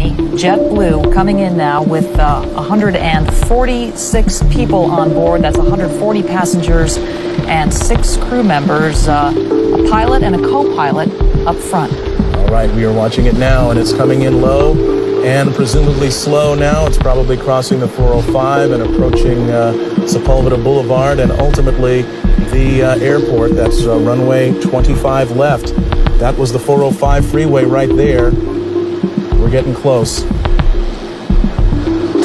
A320 JetBlue coming in now with 146 people on board. That's 140 passengers and 6 crew members, a pilot and a co-pilot up front. All right, we are watching it now, and it's coming in low and presumably slow now. It's probably crossing the 405 and approaching Sepulveda Boulevard and ultimately the airport. That's runway 25 left. That was the 405 freeway right there. We're getting close.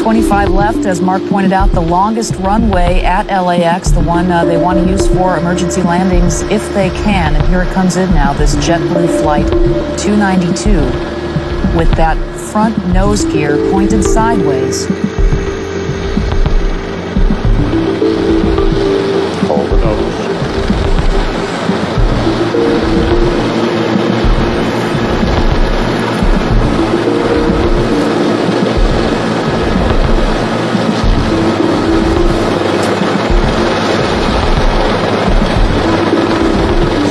25 left, as Mark pointed out, the longest runway at LAX, the one they want to use for emergency landings if they can. And here it comes in now, this JetBlue Flight 292 with that front nose gear pointed sideways. Hold the nose.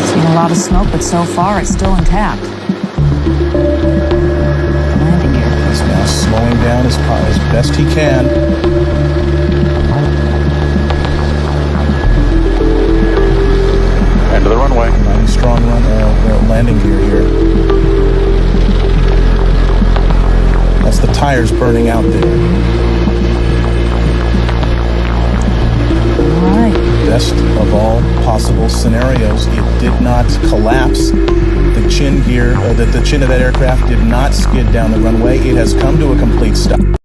Seen a lot of smoke, but so far it's still intact. Landing gear. He's now slowing down as best he can. End of the runway. Nice strong landing gear here. That's the tires burning out there. All right. Best of all possible scenarios, it did not collapse. The chin gear, the chin of that aircraft did not skid down the runway. It has come to a complete stop.